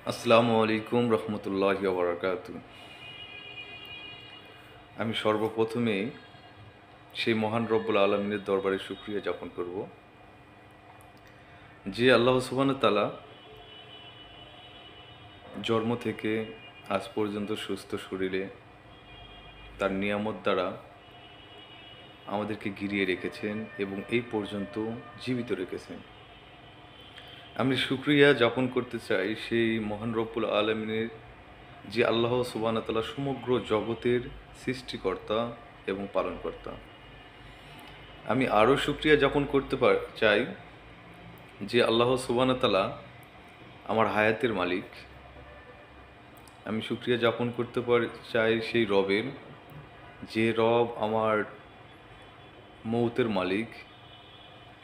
আসসালামু আলাইকুম রহমতুল্লাহি ওয়া বারাকাতুহু। আমি সর্বপ্রথমেই সেই মহান রব্বুল আলমিনের দরবারে শুকরিয়া জ্ঞাপন করব, যে আল্লাহ সুবহানাহু ওয়া তাআলা জন্ম থেকে আজ পর্যন্ত সুস্থ শরীরে তার নিয়ামত দ্বারা আমাদেরকে ঘিরিয়ে রেখেছেন এবং এই পর্যন্ত জীবিত রেখেছেন। আমি শুকরিয়া জ্ঞাপন করতে চাই সেই মহান রব্বুল আলমিনের, যে আল্লাহ সুবহানাহু ওয়া তাআলা সমগ্র জগতের সৃষ্টিকর্তা এবং পালনকর্তা। আমি আরও শুকরিয়া জ্ঞাপন করতে চাই যে আল্লাহ সুবহানাহু ওয়া তাআলা আমার হায়াতের মালিক। আমি শুকরিয়া জ্ঞাপন করতে চাই সেই রবের, যে রব আমার মৌতের মালিক,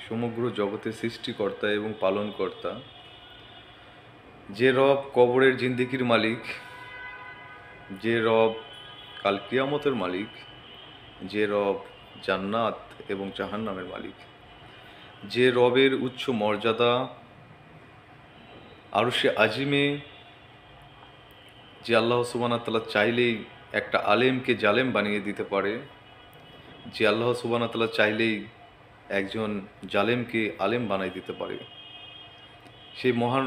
সমগ্র জগতের সৃষ্টিকর্তা এবং পালনকর্তা, যে রব কবরের জিন্দেগির মালিক, যে রব কাল কিয়ামতের মালিক, যে রব জান্নাত এবং জাহান্নামের মালিক, যে রবের উচ্চ মর্যাদা আরশে আজিমে, যে আল্লাহ সুবহানাহু ওয়া তাআলা চাইলেই একটা আলেমকে জালেম বানিয়ে দিতে পারে, যে আল্লাহ সুবহানাহু ওয়া তাআলা চাইলেই একজন জালেমকে আলেম বানিয়ে দিতে পারে, সেই মহান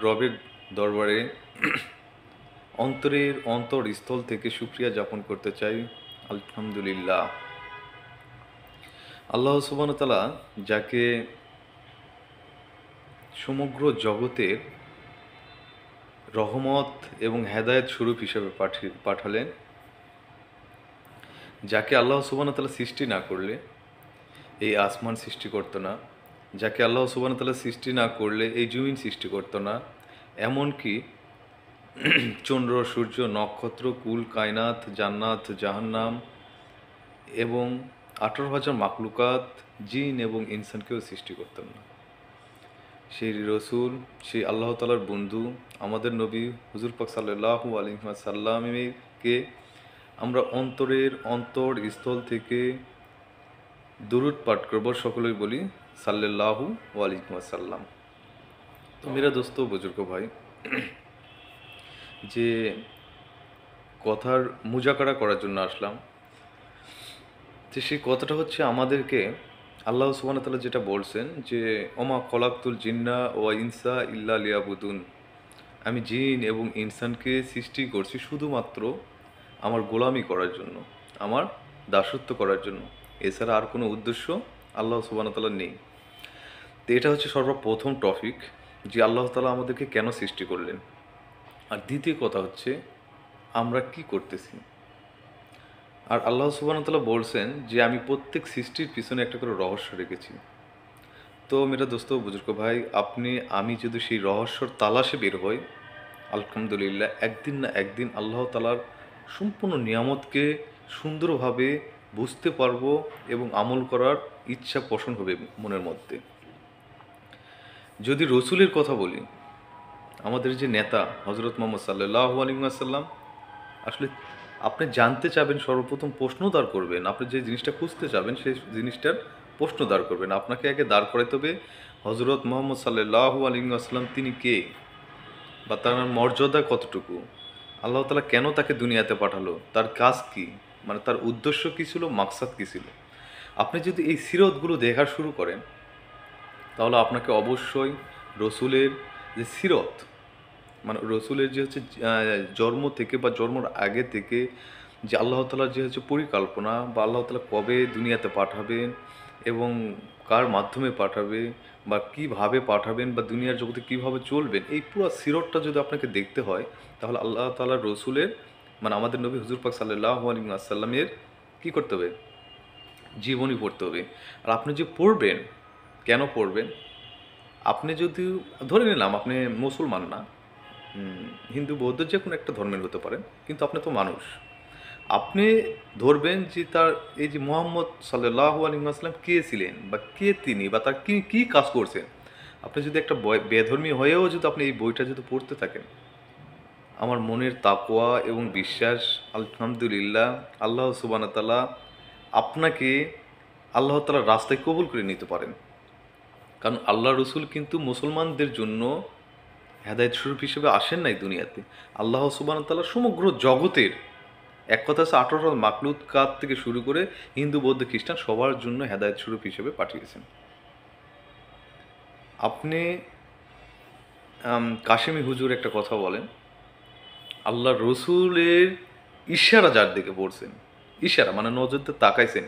রবের দরবারে অন্তরের অন্তরস্থল থেকে শুকরিয়া জ্ঞাপন করতে চাই। আলহামদুলিল্লাহ। আল্লাহ সুবহানাহু ওয়া তাআলা যাকে সমগ্র জগতের রহমত এবং হেদায়েত স্বরূপ হিসেবে পাঠালেন, যাকে আল্লাহ সুবহানাহু ওয়া তাআলা সৃষ্টি না করলে এই আসমান সৃষ্টি করতো না, যাকে আল্লাহ সুবহানাহু ওয়া তাআলা সৃষ্টি না করলে এই জমিন সৃষ্টি করতো না, এমনকি চন্দ্র সূর্য নক্ষত্র কুল কায়নাত জান্নাত জাহান্নাম এবং 18,000 মাখলুকাত জিন এবং ইনসানকেও সৃষ্টি করতেন না। সেই রসুল, সেই আল্লাহ তাআলার বন্ধু আমাদের নবী হুজুর পাক সাল্লাল্লাহু আলাইহি ওয়াসাল্লামকে আমরা অন্তরের অন্তরস্থল থেকে দুরূদ পাঠ করব। সকলেই বলি সাল্লাল্লাহু আলাইহি ওয়াসাল্লাম। তো মেরা দোস্ত বুজুর্গ ভাই, যে কথার মুজাকারা করার জন্য আসলাম, যে সেই কথাটা হচ্ছে আমাদেরকে আল্লাহ সুবহানাহু ওয়া তাআলা যেটা বলছেন যে ওমা খলাকতুল জিন্না ওয়া ইনসা ইল্লা লিয়াবুদুন, আমি জিন এবং ইনসানকে সৃষ্টি করছি শুধুমাত্র আমার গোলামি করার জন্য, আমার দাসত্ব করার জন্য, এছাড়া আর কোনো উদ্দেশ্য আল্লাহ সুবহানাহু ওয়া তাআলার নেই। তো এটা হচ্ছে সর্বপ্রথম টপিক, যে আল্লাহ তাআলা আমাদেরকে কেন সৃষ্টি করলেন। আর দ্বিতীয় কথা হচ্ছে আমরা কি করতেছি। আর আল্লাহ সুবহানাহু ওয়া তাআলা বলছেন যে আমি প্রত্যেক সৃষ্টির পিছনে একটা করে রহস্য রেখেছি। তো মেরা দোস্ত বুজুর্গ ভাই, আমি যদি সেই রহস্যর তালাশে বের হই, আলহামদুলিল্লাহ একদিন না একদিন আল্লাহ তাআলার সম্পূর্ণ নিয়ামতকে সুন্দরভাবে বুঝতে পারবো এবং আমল করার ইচ্ছা পোষণ হবে মনের মধ্যে। যদি রসুলের কথা বলি, আমাদের যে নেতা হজরত মুহাম্মদ সাল্লাল্লাহু আলাইহি ওয়াসাল্লাম, আসলে আপনি জানতে চাবেন, সর্বপ্রথম প্রশ্ন দাঁড় করবেন, আপনি যে জিনিসটা খুঁজতে চাবেন সেই জিনিসটার প্রশ্ন দাঁড় করবেন। আপনাকে আগে দাঁড় করাইতে হবে হজরত মুহাম্মদ সাল্লাল্লাহু আলাইহি ওয়াসাল্লাম তিনি কে, বা তার মর্যাদা কতটুকু, আল্লাহ তাআলা কেন তাকে দুনিয়াতে পাঠালো, তার কাজ কি, মানে তার উদ্দেশ্য কী ছিল, মাকসাদ কী ছিল। আপনি যদি এই সিরতগুলো দেখা শুরু করেন, তাহলে আপনাকে অবশ্যই রসুলের যে সিরত, মানে রসুলের যে হচ্ছে জন্ম থেকে বা জন্মের আগে থেকে যে আল্লাহ তাআলার যে হচ্ছে পরিকল্পনা, বা আল্লাহ তাআলা কবে দুনিয়াতে পাঠাবেন এবং কার মাধ্যমে পাঠাবে বা কীভাবে পাঠাবেন বা দুনিয়ার জগতে কীভাবে চলবেন, এই পুরো সিরতটা যদি আপনাকে দেখতে হয়, তাহলে আল্লাহ তাআলার রসুলের, মানে আমাদের নবী হুজুর পাক সাল্লাল্লাহু আলাইহি ওয়াসাল্লামের কী করতে হবে, জীবনী পড়তে হবে। আর আপনি যে পড়বেন, কেন পড়বেন, আপনি যদি ধরে নিলাম আপনি মুসলমান না, হিন্দু বৌদ্ধ যে কোনো একটা ধর্মের হতে পারেন, কিন্তু আপনি তো মানুষ, আপনি ধরবেন যে তার এই যে মুহাম্মদ সাল্লাল্লাহু আলাইহি ওয়াসাল্লাম কে ছিলেন বা কে তিনি, বা তার কী কী কাজ করছেন। আপনি যদি একটা বেধর্মী হয়েও যদি আপনি এই বইটা যদি পড়তে থাকেন, আমার মনের তাকওয়া এবং বিশ্বাস, আলহামদুলিল্লাহ আল্লাহ সুবহানাহু ওয়া তাআলা আপনাকে আল্লাহ তাআলার রাস্তায় কবুল করে নিতে পারেন। কারণ আল্লাহ রসুল কিন্তু মুসলমানদের জন্য হেদায়েত স্বরূপ হিসেবে আসেন নাই দুনিয়াতে। আল্লাহ সুবহানাহু ওয়া তাআলা সমগ্র জগতের, এক কথা হচ্ছে 18 মাখলুকাত থেকে শুরু করে হিন্দু, বৌদ্ধ, খ্রিস্টান সবার জন্য হেদায়েত স্বরূপ হিসেবে পাঠিয়েছেন। আপনি কাশেমি হুজুর একটা কথা বলেন, আল্লাহ রসুলের ইশারা যার দিকে পড়ছেন, ইশারা মানে নজর দিয়ে তাকাইছেন,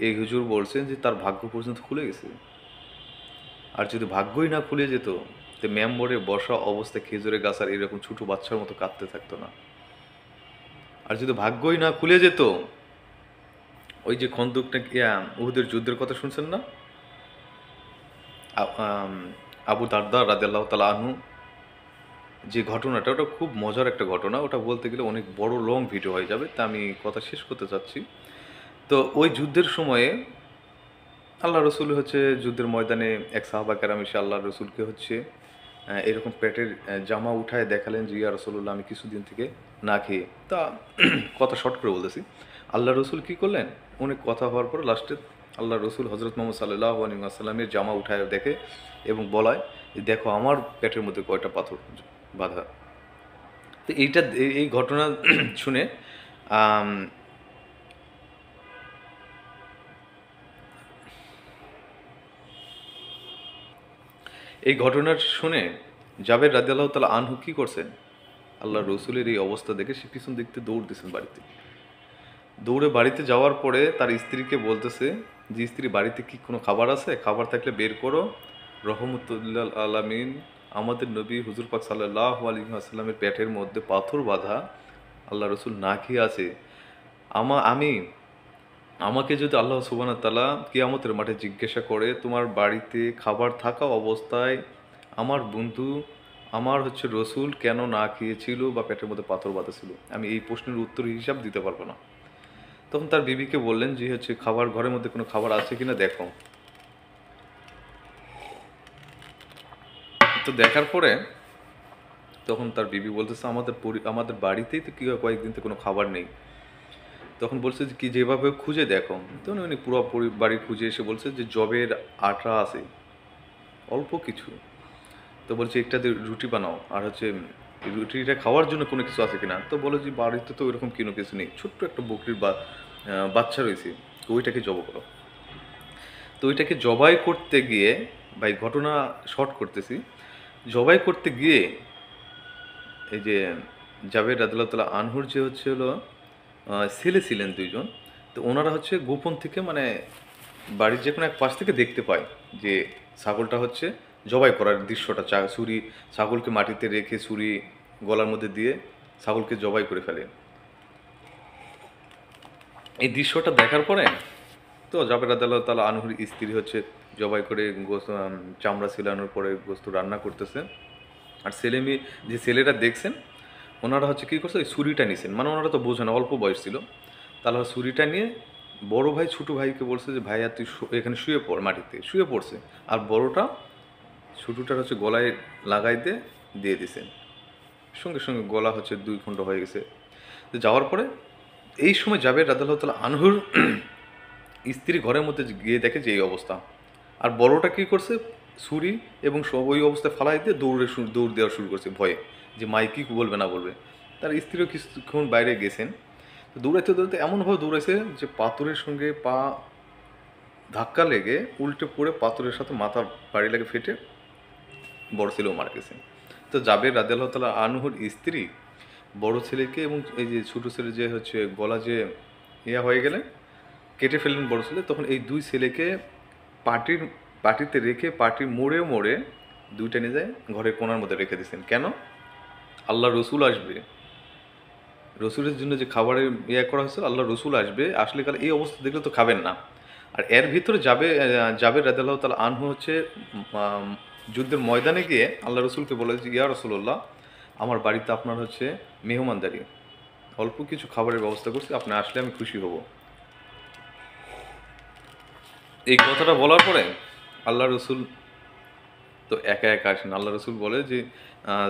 এই হুজুর বলছেন যে তার ভাগ্য পর্যন্ত খুলে গেছে। আর যদি ভাগ্যই না খুলে যেত, তো মেম্বরে বসা অবস্থায় খেজুরের গাছ আর এরকম ছোট বাচ্চার মতো কাঁদতে থাকতো না। আর যদি ভাগ্যই না খুলে যেত, ওই যে খন্দকটা উহুদের যুদ্ধের কথা শুনছেন না, আবু দারদা রাদিয়াল্লাহু তাআলা আনহু, যে ঘটনাটা, ওটা খুব মজার একটা ঘটনা। ওটা বলতে গেলে অনেক বড় লং ভিডিও হয়ে যাবে, তা আমি কথা শেষ করতে চাচ্ছি। তো ওই যুদ্ধের সময়ে আল্লাহ রসুল হচ্ছে যুদ্ধের ময়দানে, এক সাহাবা কেরাম এসে আল্লাহ রসুলকে হচ্ছে এরকম পেটের জামা উঠায় দেখালেন যে ইয়া রসুল্লাহ, আমি কিছুদিন থেকে না খেয়ে। তা কথা শর্ট করে বলতেছি, আল্লাহ রসুল কী করলেন, অনেক কথা হওয়ার পর লাস্টে আল্লাহ রসুল হজরত মোহাম্মদ সাল্লাল্লাহু আলাইহি ওয়াসাল্লামের জামা উঠায় দেখে এবং বলায় যে দেখো আমার পেটের মধ্যে কয়টা পাথর বাঁধা। তো এই ঘটনা শুনে আম, এই ঘটনার শুনে জাবের রাদিয়াল্লাহু তাআলা আনহু কি করছেন, আল্লাহ রসুলের এই অবস্থা দেখে সে পিছন দেখতে দৌড় দিয়েছেন বাড়িতে। দৌড়ে বাড়িতে যাওয়ার পরে তার স্ত্রীকে বলতেছে যে স্ত্রী, বাড়িতে কি কোনো খাবার আছে, খাবার থাকলে বের করো। রহমতুল্লাহ আলামিন আমাদের নবী হুজুর পাক সাল্লাল্লাহু আলাইহি ওয়াসাল্লামের পেটের মধ্যে পাথর বাঁধা, আল্লাহ রসুল না খেয়ে আছে। আমি আমাকে যদি আল্লাহ সুবহানাহু ওয়া তাআলা কিয়ামতের মাঠে জিজ্ঞাসা করে, তোমার বাড়িতে খাবার থাকা অবস্থায় আমার বন্ধু, আমার হচ্ছে রসুল কেন না খেয়েছিল বা পেটের মধ্যে পাথর বাঁধা ছিল, আমি এই প্রশ্নের উত্তর হিসাব দিতে পারবো না। তখন তার বিবিকে বললেন যে হচ্ছে খাবার, ঘরের মধ্যে কোনো খাবার আছে কিনা দেখো। তো দেখার পরে তখন তার বিবি বলতেছে, আমাদের বাড়িতেই তো কি কয়েকদিন তো কোনো খাবার নেই। তখন বলছে যে কি, যেভাবে খুঁজে দেখো। তখন উনি পুরো বাড়ি খুঁজে এসে বলছে যে জবের আটা আছে অল্প কিছু। তো বলছে একটা দিয়ে রুটি বানাও, আর হচ্ছে রুটিটা খাওয়ার জন্য কোনো কিছু আছে কিনা। তো বলে যে বাড়িতে তো ওইরকম কোনো কিছু নেই, ছোট্ট একটা বকরির বাচ্চা রয়েছে, তো ওইটাকে জব করো। তো ওইটাকে জবাই করতে গিয়ে, ভাই ঘটনা শর্ট করতেছি, জবাই করতে গিয়ে এই যে জাবের রাদিয়াল্লাহু তাআলা আনহুর যে হচ্ছে হলো ছেলে ছিলেন দুইজন, তো ওনারা হচ্ছে গোপন থেকে মানে বাড়ির যে কোনো এক পাশ থেকে দেখতে পায় যে ছাগলটা হচ্ছে জবাই করার দৃশ্যটা, ছুরি, ছাগলকে মাটিতে রেখে ছুরি গলার মধ্যে দিয়ে ছাগলকে জবাই করে ফেলে। এই দৃশ্যটা দেখার পরে তো জাবের রাদিয়াল্লাহু তাআলা আনহুর স্ত্রী হচ্ছে জবাই করে চামড়া ছিলানোর পরে গোস্ত রান্না করতেছে। আর ছেলে মেয়ে, যে ছেলেরা দেখছেন, ওনারা হচ্ছে কী করছে, ওই ছুরিটা নিছেন, মানে ওনারা তো বোঝে না, অল্প বয়স ছিল। তাহলে ছুরিটা নিয়ে বড় ভাই ছোটো ভাইকে বলছে যে ভাইয়া তুই এখানে শুয়ে পড়, মাটিতে শুয়ে পড়ছে। আর বড়টা ছোটোটার হচ্ছে গলায় লাগাইতে দিয়ে দিছেন, সঙ্গে সঙ্গে গলা হচ্ছে 2 খণ্ড হয়ে গেছে। তো যাওয়ার পরে এই সময় জাবের রাদিয়াল্লাহু তাআলা আনহুর স্ত্রী ঘরের মধ্যে গিয়ে দেখে যে এই অবস্থা। আর বড়টা কী করছে, ছুরি এবং সব ওই অবস্থায় ফালাই দিয়ে দৌড় দেওয়া শুরু করছে ভয়ে, যে মাই কী বলবে না বলবে। তার স্ত্রীও কিছুক্ষণ বাইরে গেছেন। তো দৌড়াইতে দৌড়াইতে এমনভাবে দৌড়াইছে যে পাথরের সঙ্গে পা ধাক্কা লেগে উল্টে পড়ে পাথরের সাথে মাথা বাড়ি লেগে ফেটে বড় ছেলেও মারা গেছে। তো জাবের রাদিয়াল্লাহু তাআলা আনহুর স্ত্রী বড় ছেলেকে এবং এই যে ছোটো ছেলে যে হচ্ছে গলা যে হয়ে গেলে কেটে ফেললেন বড় ছেলে, তখন এই 2 ছেলেকে পাটিতে রেখে পাটির মোড়ে মোড়ে 2টা নিয়ে যায় ঘরের কোণার মধ্যে রেখে দিয়েছেন। কেন? আল্লাহ রসুল আসবে, রসুলের জন্য যে খাবারের করা হয়েছে, আল্লাহ রসুল আসবে, আসলে কালে এই অবস্থা দেখলে তো খাবেন না। আর এর ভিতরে জাবের রাদিয়াল্লাহু তাআলা আনহু হচ্ছে যুদ্ধের ময়দানে গিয়ে আল্লাহ রসুলকে বলে যে ইয়া রাসূলুল্লাহ, আমার বাড়িতে আপনার হচ্ছে মেহমানদারি, অল্প কিছু খাবারের ব্যবস্থা করছি, আপনি আসলে আমি খুশি হব। এই কথাটা বলার পরে আল্লাহ রসুল তো একা একা আসেন। আল্লাহ রসুল বলে যে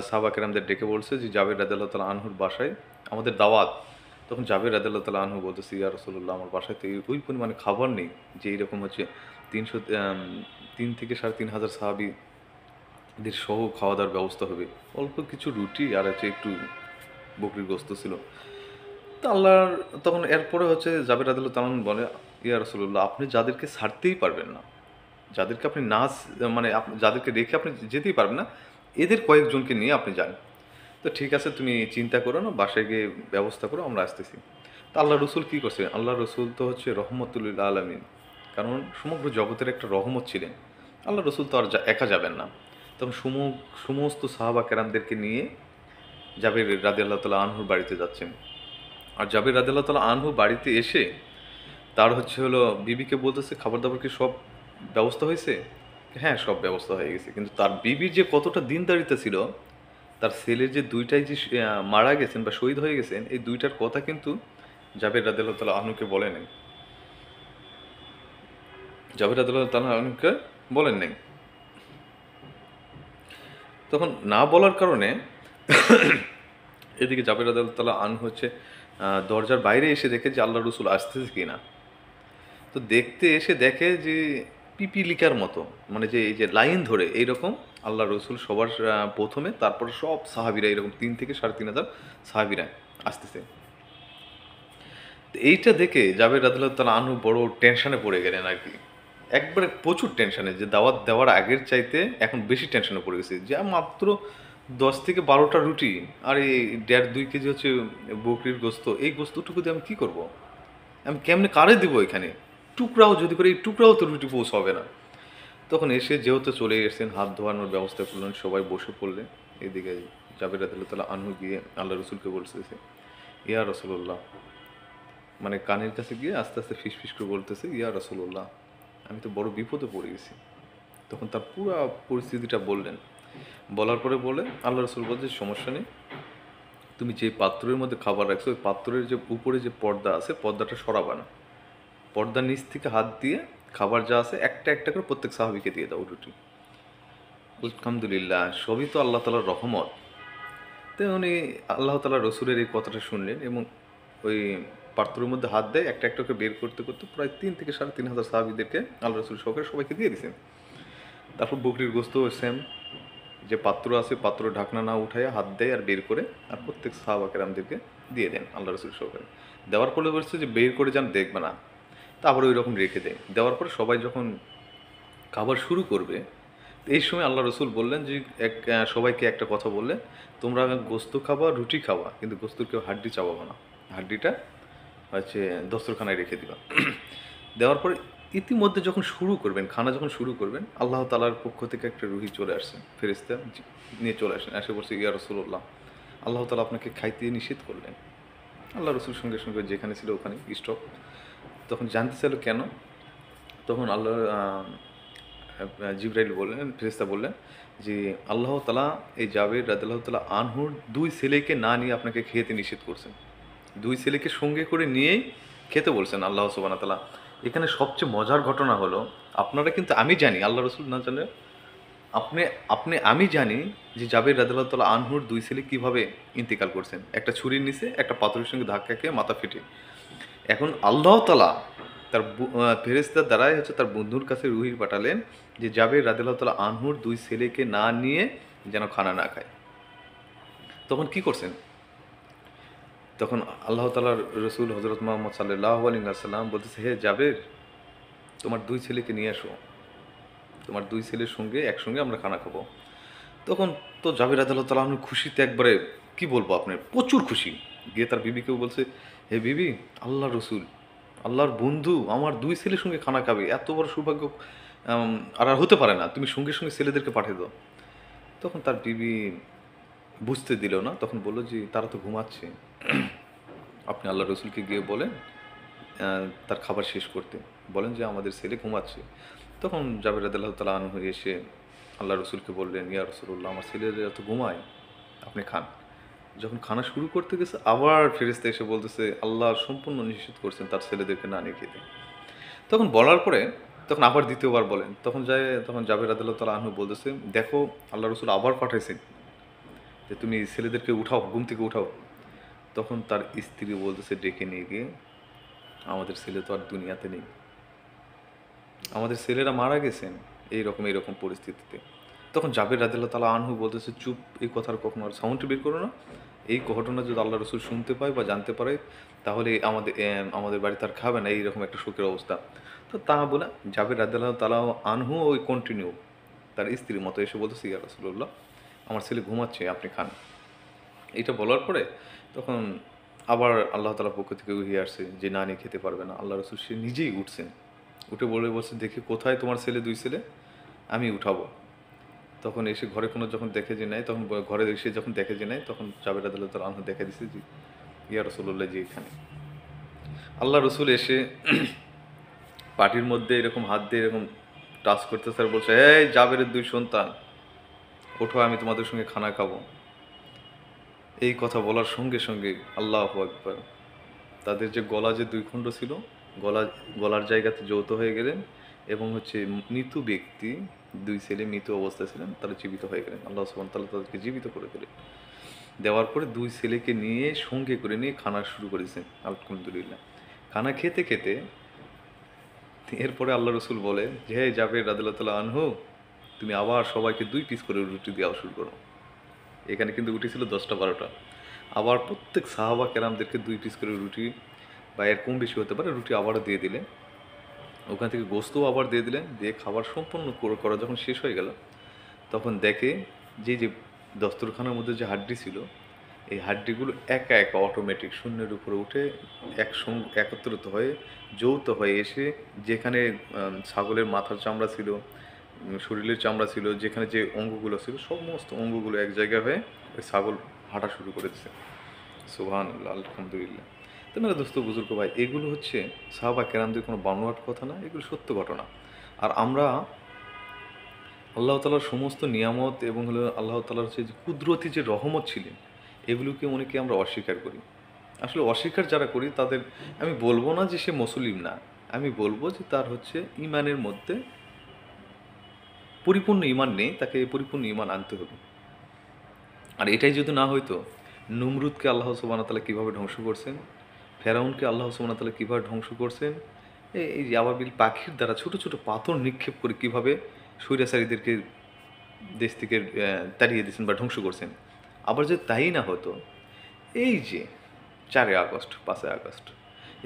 সাহাবা কেরামদের ডেকে বলছে যে জাবের রাদিয়াল্লাহু তাআলা আনহুর বাসায় আমাদের দাওয়াত। তখন জাবের রাদিয়াল্লাহু তাআলা আনহু বলতেছে, ইয়া রাসূলুল্লাহ, আমার বাসায় তো ওই পরিমাণে খাবার নেই যে এইরকম হচ্ছে 3 থেকে 3.5 হাজার সাহাবি দের সহ খাওয়া দাওয়ার ব্যবস্থা হবে। অল্প কিছু রুটি আর হচ্ছে একটু বকরির গোস্ত ছিল। তো আল্লাহর তখন এরপরে হচ্ছে জাবের রাদিয়াল্লাহু তাআলা আনহু বলে, ইয়া রাসূলুল্লাহ, আপনি যাদেরকে ছাড়তেই পারবেন না, যাদেরকে আপনি মানে যাদেরকে রেখে আপনি যেতেই পারবেন না, এদের কয়েকজনকে নিয়ে আপনি যান। তো ঠিক আছে, তুমি চিন্তা করো না, বাসায় গিয়ে ব্যবস্থা করো, আমরা আসতেছি। তো আল্লাহ রসুল কী করছে? আল্লাহ রসুল তো হচ্ছে রহমতুল্লিল আলমিন, কারণ সমগ্র জগতের একটা রহমত ছিলেন। আল্লাহ রসুল তো আর একা যাবেন না। তখন সমস্ত সাহাবা কেরামদেরকে নিয়ে জাবির রাদিয়াল্লাহু তাআলা আনহুর বাড়িতে যাচ্ছেন। আর জাবির রাদিয়াল্লাহু তাআলা আনহু বাড়িতে এসে তার হচ্ছে হলো বিবিকে বলতেছে, খাবার দাবার কি সব ব্যবস্থা হয়েছে? হ্যাঁ, সব ব্যবস্থা হয়ে গেছে। কিন্তু তার বিবির যে কতটা দিনদারিতা ছিল, তার ছেলের যে দুইটাই যে মারা গেছেন বা শহীদ হয়ে গেছেন, এই দুইটার কথা কিন্তু জাবের রাদিয়াল্লাহু তাআলা আনহুকে বলেন নাই। জাবের রাদিয়াল্লাহু তাআলা আনহুকে বলেন নাই। তখন না বলার কারণে এদিকে জাবের রাদিয়াল্লাহু তাআলা আনহু হচ্ছে দরজার বাইরে এসে দেখে যে আল্লাহ রসুল আসতেছে কিনা। তো দেখতে এসে দেখে যে পিপিলিকার মতো, মানে যে এই যে লাইন ধরে এইরকম আল্লাহ রসুল সবার প্রথমে, তারপর সব সাহাবিরা এরকম 3,000 থেকে 3,500 সাহাবিরা আসতেছে। তো এইটা দেখে জাবের রাদিয়াল্লাহু তাআলা আনহু বড় টেনশনে পড়ে গেলেন আর কি। একবারে প্রচুর টেনশনে, যে দাওয়াত দেওয়ার আগের চাইতে এখন বেশি টেনশনে পড়ে গেছে, যে মাত্র 10 থেকে 12টা রুটি আর এই 1.5-2 কেজি হচ্ছে বকরির গোস্ত, এই গোস্তটুকু দিয়ে আমি কী করবো? আমি কেমনে কারে দিব এখানে? টুকরাও যদি করে, এই টুকরাও তো রুটি পৌঁছাবে না। তখন এসে যেহেতু চলে এসেছেন, হাত ধোয়ানোর ব্যবস্থা করলেন, সবাই বসে পড়লেন। এদিকে জাবের রাদিয়াল্লাহু তাআলা আনহু গিয়ে আল্লাহ রসুলকে বলতেছে, ইয়া রাসূলুল্লাহ, মানে কানের কাছে গিয়ে আস্তে আস্তে ফিসফিস করে বলতেছে, ইয়া রাসূলুল্লাহ, আমি তো বড় বিপদে পড়ে গেছি। তখন তার পুরো পরিস্থিতিটা বললেন। বলার পরে বলে আল্লাহ রসুল বলছে, সমস্যা নেই, তুমি যে পাত্রের মধ্যে খাবার রাখছো, ওই পাত্রের যে উপরে যে পর্দা আছে, পর্দাটা সরাবা না। পর্দার নিচ থেকে হাত দিয়ে খাবার যা আছে একটা একটা করে প্রত্যেক সাহাবিকে দিয়ে দাও রুটি। আলহামদুলিল্লাহ, সবই তো আল্লাহ তাআলার রহমত। তো উনি আল্লাহ তাআলা রসুলের এই কথাটা শুনলেন এবং ওই পাত্রের মধ্যে হাত দেয়, একটা একটা করে বের করতে করতে প্রায় 3,000 থেকে 3,500 সাহাবিদেরকে আল্লাহ রসুল সহকারে সবাইকে দিয়ে দিয়েছেন। তারপর বকরির গোস্ত সেম, যে পাত্র আছে, পাত্র ঢাকনা না উঠাইয়া হাত দেয় আর বের করে আর প্রত্যেক সাহাবা কেরামদেরকে দিয়ে দেন আল্লাহ রসুল সহকারে। দেওয়ার পরে বলছে যে বের করে যান, দেখবে না। তারপরে ওই রকম রেখে দেয়। দেওয়ার পরে সবাই যখন খাবার শুরু করবে, এই সময় আল্লাহ রসুল বললেন যে সবাইকে একটা কথা বললেন, তোমরা গোস্ত খাবা, রুটি খাওয়া, কিন্তু গোস্তর কেউ হাড্ডি চাবাবো না। হাড্ডিটা হচ্ছে দস্তরখানায় রেখে দিবা। দেওয়ার পরে ইতিমধ্যে যখন শুরু করবেন, খানা যখন শুরু করবেন, আল্লাহ তাআলার পক্ষ থেকে একটা রুহি চলে আসছে, ফেরেশতা নিয়ে চলে আসেন, এসে বলছে, ইয়া রাসূলুল্লাহ, আল্লাহ তাআলা আপনাকে খাইতে নিষেধ করলেন। আল্লাহ রসুল সঙ্গে সঙ্গে যেখানে ছিল ওখানে স্টপ। তখন জানতে চাইলো কেন? তখন আল্লাহ জিবরাইল বললেন, ফেরেশতা বললেন যে আল্লাহ তাআলা এই জাবের রাদিয়াল্লাহু তাআলা আনহুর 2 ছেলেকে না নিয়ে আপনাকে খেতে নিষেধ করছেন। 2 ছেলেকে সঙ্গে করে নিয়েই খেতে বলছেন আল্লাহ সুবহানাহু ওয়া তাআলা। এখানে সবচেয়ে মজার ঘটনা হলো, আপনারা কিন্তু, আমি জানি আল্লাহ রসুল না জানলে, আপনি আপনি আমি জানি যে জাবের রাদিয়াল্লাহু তাআলা আনহুর 2 ছেলে কীভাবে ইন্তেকাল করছেন। একটা ছুরির নিচে, একটা পাথরের সঙ্গে ধাক্কা খেয়ে মাথা ফেটে। এখন আল্লাহ তাআলা তার ফেরেশতার দ্বারাই হচ্ছে তার বন্ধুর কাছে রুহি পাঠালেন যে জাবের রাদিয়াল্লাহু তাআলা আনহুর 2 ছেলেকে না নিয়ে যেন খানা না খায়। তখন কি করছেন? তখন আল্লাহ তাআলার রসুল হযরত মুহাম্মদ সাল্লাল্লাহু আলাইহি ওয়াসাল্লাম বলতেছে, হে জাবের, তোমার 2 ছেলেকে নিয়ে আসো, তোমার 2 ছেলের সঙ্গে একসঙ্গে আমরা খানা খাবো। তখন তো জাবের রাদিয়াল্লাহু তাআলা আনহু খুশিতে একবারে কি বলবো আপনার, প্রচুর খুশি। গিয়ে তার বিবিকেও বলছে, হে বিবি, আল্লাহর রসুল, আল্লাহর বন্ধু আমার 2 ছেলের সঙ্গে খানা খাবে, এত বড় সৌভাগ্য আর হতে পারে না, তুমি সঙ্গে সঙ্গে ছেলেদেরকে পাঠিয়ে দাও। তখন তার বিবি বুঝতে দিল না, তখন বললো যে তারা তো ঘুমাচ্ছে, আপনি আল্লাহ রসুলকে গিয়ে বলেন তার খাবার শেষ করতে, বলেন যে আমাদের ছেলে ঘুমাচ্ছে। তখন জাবের রাদিয়াল্লাহু তাআলা আনহু এসে আল্লাহ রসুলকে বললেন, ইয়া রাসূলুল্লাহ, আমার ছেলেরা তো ঘুমায়, আপনি খান। যখন খানা শুরু করতে গেছে, আবার ফেরেশতা এসে বলতেছে, আল্লাহ সম্পূর্ণ নিষেধ করছেন তার ছেলেদেরকে না নিয়ে খেতে। তখন বলার পরে তখন আবার দ্বিতীয়বার বলেন, তখন জাবের রাদিয়াল্লাহু তাআলা আনহু বলতেছে, দেখো আল্লাহ রসুল আবার পাঠাইছেন যে তুমি ছেলেদেরকে উঠাও, ঘুম থেকে উঠাও। তখন তার স্ত্রী বলতেছে ডেকে নিয়ে গিয়ে, আমাদের ছেলে তো আর দুনিয়াতে নেই, আমাদের ছেলেরা মারা গেছেন এইরকম পরিস্থিতিতে। তখন জাবের রাদিয়াল্লাহু তাআলা আনহু বলতেছে, চুপ, এই কথার কখনো আর সাউন্ড বের করো না। এই ঘটনা যদি আল্লাহ রসুল শুনতে পায় বা জানতে পারে, তাহলে আমাদের বাড়িতে আর খাবে না, এইরকম একটা শোকের অবস্থা। তো তা বলে জাবের রাদিয়াল্লাহু তাআলা আনহু ওই কন্টিনিউ তার স্ত্রীর মতো এসে বলতেছে, ইয়া রাসূলুল্লাহ, আমার ছেলে ঘুমাচ্ছে, আপনি খান। এইটা বলার পরে তখন আবার আল্লাহ তাআলার পক্ষ থেকে ওহী আসছে যে না, নিয়ে খেতে পারবে না। আল্লাহ রসুল সে নিজেই উঠছেন, উঠে বলছে, দেখি কোথায় তোমার ছেলে, দুই ছেলে, আমি উঠাবো। তখন এসে ঘরে কোনো যখন দেখে যে নাই, তখন ঘরে এসে যখন দেখে যে নাই, তখন জাবের রাদিয়াল্লাহু তাআলা আনহু দেখে দিছে যে ইয়া রাসূলুল্লাহ, যে এখানে। আল্লাহ রসুল এসে পাটির মধ্যে এরকম হাত দিয়ে এরকম টাচ করতেছে আর বলছে, এই জাবেরের দুই সন্তান, ওঠো, আমি তোমাদের সঙ্গে খানা খাবো। এই কথা বলার সঙ্গে সঙ্গে আল্লাহু আকবার, তাদের যে গলা যে দুই খণ্ড ছিল, গলা গলার জায়গাতে যৌথ হয়ে গেলেন, এবং হচ্ছে মৃত ব্যক্তি, দুই ছেলে মৃত অবস্থায় ছিলেন, তারা জীবিত হয়ে গেলেন। আল্লাহ সুবহানাহু ওয়া তাআলা তাদেরকে জীবিত করে দিলেন। দেওয়ার পরে দুই ছেলেকে নিয়ে সঙ্গে করে নিয়ে খানা শুরু করেছেন, আলহামদুলিল্লাহ। খানা খেতে খেতে এরপরে আল্লাহ রসুল বলে যে, হে জাবের রাদিয়াল্লাহু তাআলা আনহু, তুমি আবার সবাইকে 2 পিস করে রুটি দেওয়া শুরু করো। এখানে কিন্তু রুটি ছিল 10টা-12টা। আবার প্রত্যেক সাহাবা কেরামদেরকে 2 পিস করে রুটি, বা এর কম বেশি হতে পারে, রুটি আবারও দিয়ে দিলেন। ওখান থেকে গোস্তও আবার দিয়ে দিলেন। দিয়ে খাবার সম্পূর্ণ করা যখন শেষ হয়ে গেল, তখন দেখে যে দস্তরখানার মধ্যে যে হাড্ডি ছিল, এই হাড্ডিগুলো একা একা অটোমেটিক শূন্যের উপরে উঠে একসঙ্গে একত্রিত হয়ে যৌথ হয়ে এসে, যেখানে ছাগলের মাথার চামড়া ছিল, শরীরের চামড়া ছিল, যেখানে যে অঙ্গগুলো ছিল, সমস্ত অঙ্গগুলো এক জায়গায় হয়ে ওই ছাগল হাঁটা শুরু করেছে। সুবহানাল্লাহ, আলহামদুলিল্লাহ। তো মেরা দোস্ত বুজুর্গ ভাই, এগুলো হচ্ছে সাহাবা কেরামদের কোনো বানোয়াট কথা না, এগুলো সত্য ঘটনা। আর আমরা আল্লাহ তাআলার সমস্ত নিয়ামত এবং হলো আল্লাহ তাআলার হচ্ছে যে কুদরতি যে রহমত ছিলেন, এগুলোকে অনেকে আমরা অস্বীকার করি। আসলে অস্বীকার যারা করি তাদের আমি বলবো না যে সে মুসলিম না, আমি বলবো যে তার হচ্ছে ইমানের মধ্যে পরিপূর্ণ ইমান নেই, তাকে পরিপূর্ণ ইমান আনতে হবে। আর এটাই যদি না হইতো, নমরুদকে আল্লাহ সুবহানাহু ওয়া তাআলা কীভাবে ধ্বংস করছেন, ফেরাউনকে আল্লাহ সুবহানাহু ওয়া তাআলা কীভাবে ধ্বংস করছেন, এই যে আবাবিল পাখির দ্বারা ছোট ছোট পাথর নিক্ষেপ করে কীভাবে স্বৈরাচারীদেরকে দেশ থেকে তাড়িয়ে দিয়েছেন বা ধ্বংস করছেন। আবার যদি তাই না হতো, এই যে 4ই আগস্ট, 5ই আগস্ট,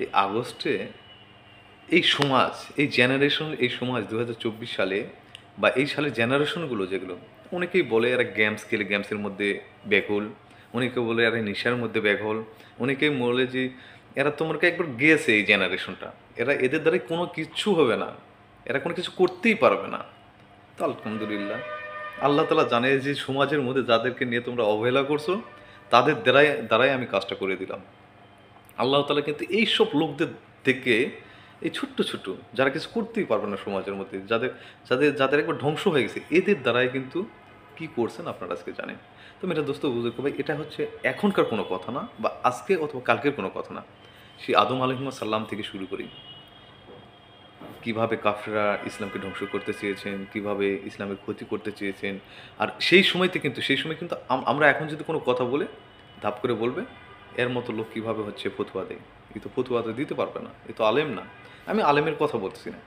এই আগস্টে এই সমাজ, এই জেনারেশন, এই সমাজ 2024 সালে বা এই সালের জেনারেশনগুলো যেগুলো, অনেকেই বলে এরা গেমস খেলে গেমসের মধ্যে ব্যাঘল, অনেকে বলে এরা নেশার মধ্যে ব্যাঘল, অনেকেই বলে যে এরা তোমাকে একবার গেছে এই জেনারেশনটা, এদের দ্বারাই কোনো কিচ্ছু হবে না, এরা কোনো কিছু করতেই পারবে না। তো আলহামদুলিল্লাহ, আল্লাহ তাআলা জানে যে সমাজের মধ্যে যাদেরকে নিয়ে তোমরা অবহেলা করছো, তাদের দ্বারাই আমি কাজটা করে দিলাম। আল্লাহ তাআলা কিন্তু এইসব লোকদের থেকে, এই ছোট্ট ছোট্ট যারা কিছু করতেই পারবে না সমাজের মধ্যে, যাদের যাদের যাদের একবার ধ্বংস হয়ে গেছে, এদের দ্বারাই কিন্তু কি করছেন আপনারা আজকে জানেন। তো মেরা দোস্ত বুজুর্গ ভাই, এটা হচ্ছে এখনকার কোনো কথা না, বা আজকে অথবা কালকের কোনো কথা না। সেই আদম আলাইহিস সালাম থেকে শুরু করি, কিভাবে কাফেররা ইসলামকে ধ্বংস করতে চেয়েছেন, কিভাবে ইসলামের ক্ষতি করতে চেয়েছেন। আর সেই সময়তে কিন্তু আমরা এখন যদি কোনো কথা বলে ধাপ করে বলবে, এর মতো লোক কীভাবে হচ্ছে ফতুয়া দেয়, এ তো ফতুয়া তো দিতে পারবে না, এ তো আলেম না। আমি আলেমের কথা বলতেছি না,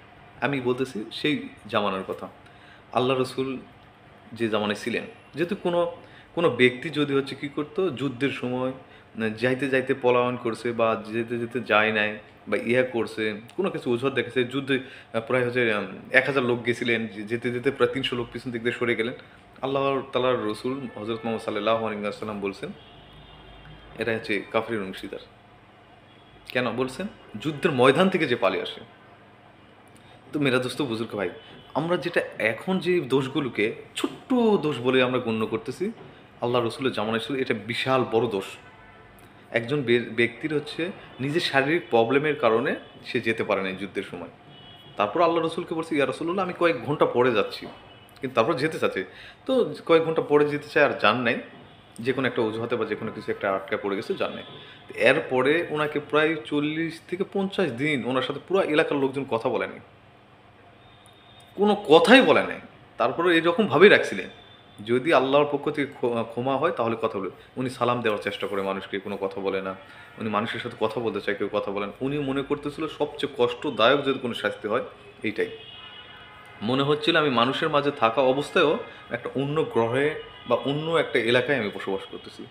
আমি বলতেছি সেই জামানার কথা। আল্লাহ রসুল যে জামানায় ছিলেন, যেহেতু কোনো কোনো ব্যক্তি যদি হচ্ছে কী করতো, যুদ্ধের সময় যাইতে যাইতে পলায়ন করছে, বা যেতে যেতে যায় নাই, বা ইয়া করছে, কোনো কিছু অজুহাত দেখেছে, যুদ্ধে প্রায় হচ্ছে 1000 লোক গেছিলেন, যেতে যেতে প্রায় 300 লোক পিছন দিক দিয়ে সরে গেলেন। আল্লাহ তাআলার রসুল হযরত মুহাম্মদ সাল্লাল্লাহু আলাইহি ওয়াসাল্লাম বলছেন, এরা হচ্ছে কাফিরের অংশীদার। কেন বলছেন? যুদ্ধের ময়দান থেকে যে পালিয়ে আসে। তো মেরা দোস্ত বুজুর্গ ভাই, আমরা যেটা এখন যে দোষগুলোকে ছোট্ট দোষ বলে আমরা গণ্য করতেছি, আল্লাহ রসুলের জামানায় ছিল এটা বিশাল বড় দোষ। একজন ব্যক্তির হচ্ছে নিজের শারীরিক প্রবলেমের কারণে সে যেতে পারে না যুদ্ধের সময়। তারপর আল্লাহ রসুলকে বলছে, ইয়া রাসূলুল্লাহ, আমি কয়েক ঘন্টা পরে যাচ্ছি, কিন্তু তারপর যেতে চাচ্ছে। তো কয়েক ঘন্টা পরে যেতে চায়, আর যান নাই, যে কোনো একটা অজুহাতে বা যে কোনো কিছু একটা আটকা পড়ে গেছে, যান নাই। এরপরে ওনাকে প্রায় 40 থেকে 50 দিন ওনার সাথে পুরো এলাকার লোকজন কথা বলেনি, কোনো কথাই বলে নাই। তারপরে এইরকমভাবেই রাখছিলেন, যদি আল্লাহর পক্ষ থেকে ক্ষমা হয় তাহলে কথা বলে। উনি সালাম দেওয়ার চেষ্টা করে মানুষকে, কোনো কথা বলে না। উনি মানুষের সাথে কথা বলতে চায়, কেউ কথা বলেন। উনি মনে করতেছিল সবচেয়ে কষ্টদায়ক যদি কোনো শাস্তি হয় এইটাই। মনে হচ্ছিল আমি মানুষের মাঝে থাকা অবস্থায়ও একটা অন্য গ্রহে বা অন্য একটা এলাকায় আমি বসবাস করতেছি।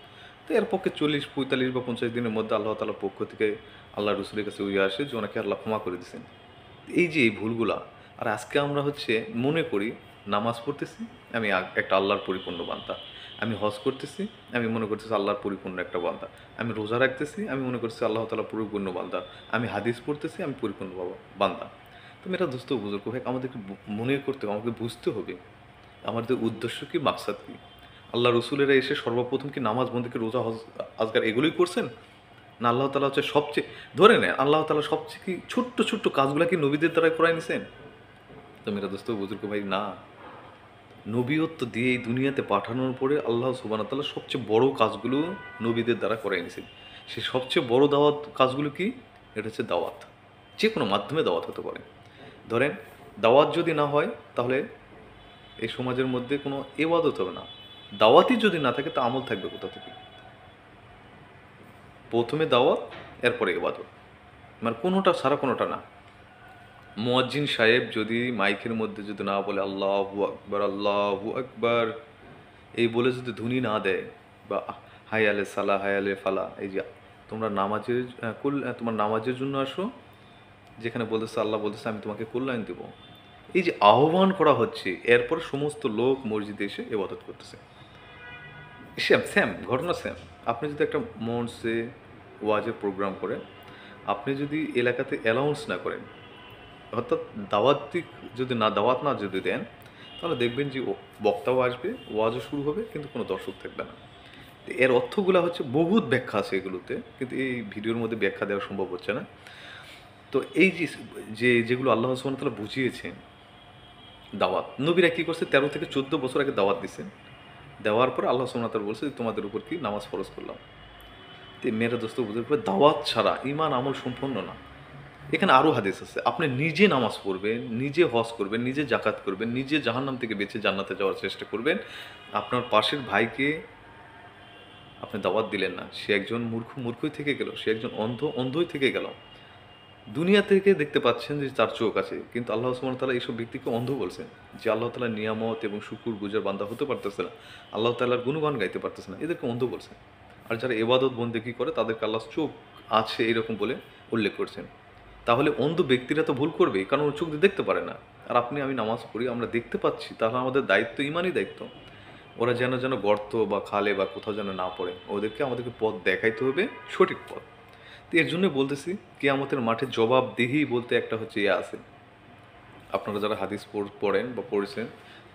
তো এর পক্ষে 40, 45 বা 50 দিনের মধ্যে আল্লাহ তাআলার পক্ষ থেকে আল্লাহ রসুলের কাছে ওই আসে যে ওনাকে আল্লাহ ক্ষমা করে দিয়েছেন। এই যে এই ভুলগুলা, আর আজকে আমরা হচ্ছে মনে করি নামাজ পড়তেছি আমি একটা আল্লাহর পরিপূর্ণ বান্দা, আমি হজ করতেছি আমি মনে করতেছি আল্লাহর পরিপূর্ণ একটা বান্দা, আমি রোজা রাখতেছি আমি মনে করছি আল্লাহ তাআলা পরিপূর্ণ বান্দা, আমি হাদিস পড়তেছি আমি পরিপূর্ণ বান্দা। তো মেরা দোস্ত বুজুর্গ ভাই, আমাদেরকে মনে করতে হবে, আমাকে বুঝতে হবে আমাদের উদ্দেশ্য কি, মাকসাদ কি। আল্লাহ রসুলেরা এসে সর্বপ্রথম কি নামাজ বন্দিকে রোজা হজ আজকার এগুলোই করছেন, না আল্লাহ তালা হচ্ছে সবচেয়ে, ধরে নেয় আল্লাহ তালা সবচেয়ে কি ছোট্ট ছোট্ট কাজগুলো কি নবীদের দ্বারাই করাই নিছেন? তো মেরা দোস্ত বুজুর্গ ভাই, না। নবীয়ত্ব দিয়ে এই দুনিয়াতে পাঠানোর পরে আল্লাহ সুবহানাহু ওয়া তাআলা সবচেয়ে বড় কাজগুলো নবীদের দ্বারা করাই নিছেন। সেই সবচেয়ে বড় দাওয়াত কাজগুলো কি? এটা হচ্ছে দাওয়াত। যে কোনো মাধ্যমে দাওয়াত হতে পারে। ধরেন দাওয়াত যদি না হয় তাহলে এই সমাজের মধ্যে কোনো ইবাদত হবে না। দাওয়াতই যদি না থাকে তা আমল থাকবে কোথা থেকে? প্রথমে দাওয়াত, এরপরে ইবাদত, মানে কোনোটা ছাড়া কোনোটা না। মুয়াজ্জিন সাহেব যদি মাইকের মধ্যে যদি না বলে আল্লাহু আকবার আল্লাহু আকবার এই বলে যদি ধ্বনি না দেয়, বা হাই আলে সালা হাই আলে ফালা, এই যে তোমরা নামাজের তোমার নামাজের জন্য আসো, যেখানে বলতেছে আল্লাহ বলতেছে আমি তোমাকে কল্যাণ দেবো, এই যে আহ্বান করা হচ্ছে, এরপর সমস্ত লোক মসজিদে এসে ইবাদত করতেছে। সেম সেম ঘটনা সেম। আপনি যদি একটা মঞ্চে ওয়াজের প্রোগ্রাম করেন, আপনি যদি এলাকাতে অ্যালাউন্স না করেন, অর্থাৎ দাওয়াত না যদি দেন, তাহলে দেখবেন যে বক্তাও আসবে, ওয়াজও শুরু হবে, কিন্তু কোনো দর্শক থাকবে না। এর অর্থগুলো হচ্ছে বহুত ব্যাখ্যা আছে এগুলোতে, কিন্তু এই ভিডিওর মধ্যে ব্যাখ্যা দেওয়া সম্ভব হচ্ছে না। তো এই যেগুলো আল্লাহ সুবহানাহু ওয়া তাআলা বুঝিয়েছেন, দাওয়াত নবীরা কী করছে, 13 থেকে 14 বছর আগে দাওয়াত দিচ্ছেন। দেওয়ার পর আল্লাহ সুবহানাহু ওয়া তাআলা বলছে তোমাদের উপর কি নামাজ ফরজ করলাম। তো মেরা দোস্ত বুঝতে দাওয়াত ছাড়া ঈমান আমল সম্পন্ন না। এখানে আরও হাদিস আছে, আপনি নিজে নামাজ পড়বেন, নিজে হজ করবেন, নিজে জাকাত করবেন, নিজে জাহান্নাম থেকে বেঁচে জান্নাতে যাওয়ার চেষ্টা করবেন, আপনার পাশের ভাইকে আপনি দাওয়াত দিলেন না, সে একজন মূর্খই থেকে গেল, সে একজন অন্ধই থেকে গেল। দুনিয়া থেকে দেখতে পাচ্ছেন যে তার চোখ আছে, কিন্তু আল্লাহ সুবহানাহু ওয়া তাআলা এইসব ব্যক্তিকে অন্ধ বলছেন, যে আল্লাহ তাআলার নিয়ামত এবং শুকুর গুজার বান্দা হতে পারতেছে না, আল্লাহ তাআলার গুণগান গাইতে পারতেছে না, এদেরকে অন্ধ বলছেন। আর যারা ইবাদত বন্দেগী করে তাদেরকে আল্লাহ চোখ আছে এরকম বলে উল্লেখ করছেন। তাহলে অন্ধ ব্যক্তিরা তো ভুল করবেই, কারণ ওর চোখ দিয়ে দেখতে পারে না। আর আমি নামাজ পড়ি, আমরা দেখতে পাচ্ছি, তাহলে আমাদের দায়িত্ব, ইমানই দায়িত্ব। ওরা যেন গর্ত বা খালে বা কোথাও যেন না পড়ে, ওদেরকে আমাদেরকে পথ দেখাইতে হবে, সঠিক পথ। তো এর জন্য বলতেছি কিয়ামতের মাঠে জবাবদিহি বলতে একটা হচ্ছে আছে, আপনারা যারা হাদিস পড়েন বা পড়েছেন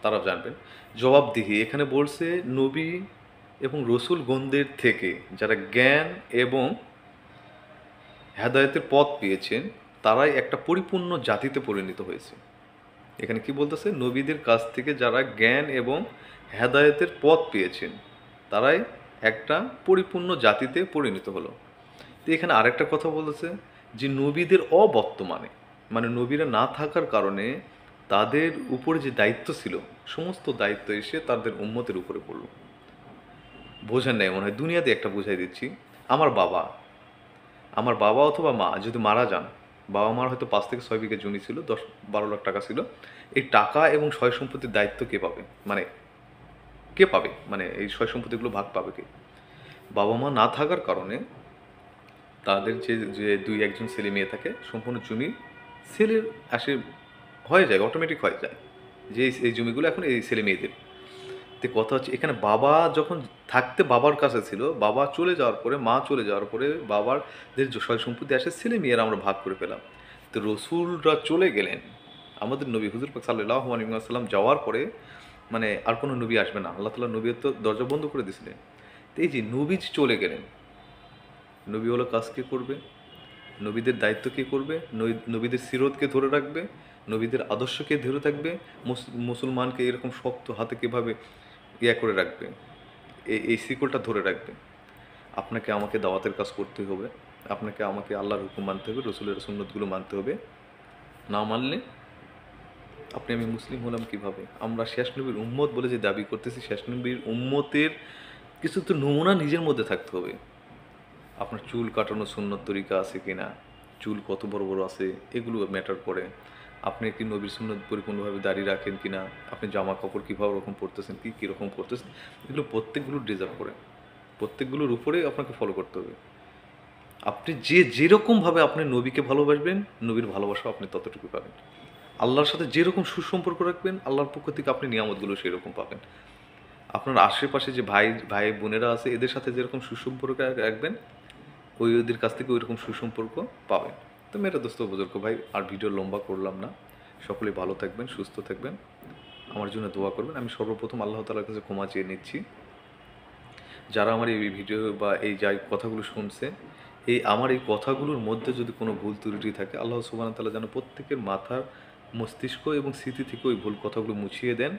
তারা জানবেন। জবাবদিহি এখানে বলছে নবী এবং রসুলগণদের থেকে যারা জ্ঞান এবং হেদায়েতের পথ পেয়েছেন, তারাই একটা পরিপূর্ণ জাতিতে পরিণত হয়েছে। এখানে কি বলতেছে, নবীদের কাছ থেকে যারা জ্ঞান এবং হেদায়েতের পথ পেয়েছেন তারাই একটা পরিপূর্ণ জাতিতে পরিণত হলো। তো এখানে আরেকটা কথা বলেছে যে নবীদের অবর্তমানে, মানে নবীরা না থাকার কারণে তাদের উপরে যে দায়িত্ব ছিল, সমস্ত দায়িত্ব এসে তাদের উম্মতের উপরে পড়ল। বোঝেন নাই মনে হয়, দুনিয়াতে একটা বুঝাই দিচ্ছি। আমার বাবা অথবা মা যদি মারা যান, বাবা মার হয়তো 5 থেকে 6 বিঘা জমি ছিল, 10-12 লাখ টাকা ছিল, এই টাকা এবং সয় সম্পত্তির দায়িত্ব কে পাবে, মানে এই সয় সম্পত্তিগুলো ভাগ পাবে কে? বাবা মা না থাকার কারণে তাদের যে 2-1 জন ছেলে মেয়ে থাকে, সম্পূর্ণ জমি ছেলের আসে হয়ে যায়, অটোমেটিক হয়ে যায় যে এই জমিগুলো এখন এই ছেলে মেয়েদের। তো কথা হচ্ছে এখানে বাবা যখন থাকতে বাবার কাছে ছিল, বাবা চলে যাওয়ার পরে, মা চলে যাওয়ার পরে বাবার যে সয় সম্পত্তি আসে ছেলে মেয়েরা আমরা ভাগ করে পেলাম। তো রসুলরা চলে গেলেন, আমাদের নবী হুজুর পাক সাল্লাল্লাহু আলাইহি ওয়াসাল্লাম যাওয়ার পরে মানে আর কোনো নবী আসবে না, আল্লাহ তাআলা নবীর তো দরজা বন্ধ করে দিয়েছিলেন। তো এই যে নবী চলে গেলেন, নবী হলো কাজ কে করবে, নবীদের দায়িত্ব কে করবে, নবীদের সিরতকে ধরে রাখবে, নবীদের আদর্শকে ধরে থাকবে, মুসলমানকে এরকম শক্ত হাতে কীভাবে করে রাখবে, এই শিকলটা ধরে রাখবে। আপনাকে আমাকে দাওয়াতের কাজ করতে হবে, আপনাকে আমাকে আল্লাহর হুকুম মানতে হবে, রসুলের সুন্নতগুলো মানতে হবে। না মানলে আপনি আমি মুসলিম হলাম কিভাবে? আমরা শেষ নবীর উম্মত বলে যে দাবি করতেছি, শেষ নবীর উম্মতের কিছু তো নমুনা নিজের মধ্যে থাকতে হবে। আপনার চুল কাটানো সুন্নত তরিকা আছে কিনা, চুল কত বড় বড় আছে, এগুলো ম্যাটার করে। আপনি কি নবীর সুন্নত পরিপূর্ণভাবে দাঁড়িয়ে রাখেন কি না, আপনি জামা কাপড় কীভাবে রকম পরতেছেন, কীরকম পরতেছেন, এগুলো প্রত্যেকগুলো ডিজার্ভ করে, প্রত্যেকগুলোর উপরে আপনাকে ফলো করতে হবে। আপনি যেরকমভাবে আপনি নবীকে ভালোবাসবেন, নবীর ভালোবাসা আপনি ততটুকু পাবেন। আল্লাহর সাথে যেরকম সুসম্পর্ক রাখবেন, আল্লাহর পক্ষ থেকে আপনি নিয়ামতগুলো সেরকম পাবেন। আপনার আশেপাশে যে ভাই ভাই বোনেরা আছে, এদের সাথে যেরকম সুসম্পর্ক রাখবেন, ওদের কাছ থেকে ওইরকম সুসম্পর্ক পাবেন। তো মেরা দোস্ত বুজুর্গ ভাই, আর ভিডিও লম্বা করলাম না। সকলেই ভালো থাকবেন, সুস্থ থাকবেন, আমার জন্য দোয়া করবেন। আমি সর্বপ্রথম আল্লাহ তাআলার কাছে ক্ষমা চেয়ে নিচ্ছি, যারা আমার এই ভিডিও বা এই যাই কথাগুলো শুনছে, আমার এই কথাগুলোর মধ্যে যদি কোনো ভুল ত্রুটি থাকে, আল্লাহ সুবহানাহু ওয়া তাআলা যেন প্রত্যেকের মাথার মস্তিষ্ক এবং স্মৃতি থেকে ওই ভুল কথাগুলো মুছিয়ে দেন,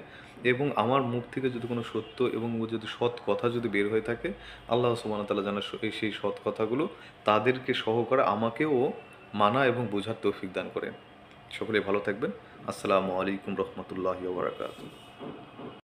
এবং আমার মুখ থেকে যদি কোনো সত্য এবং যদি সৎ কথা যদি বের হয়ে থাকে, আল্লাহ সুবহানাহু ওয়া তাআলা যেন সেই সৎ কথাগুলো তাদেরকে সহকারে আমাকেও মানা এবং বোঝার তৌফিক দান করেন। সকলে ভালো থাকবেন। আসসালামু আলাইকুম রহমতুল্লাহি ওয়া বারাকাতুহু।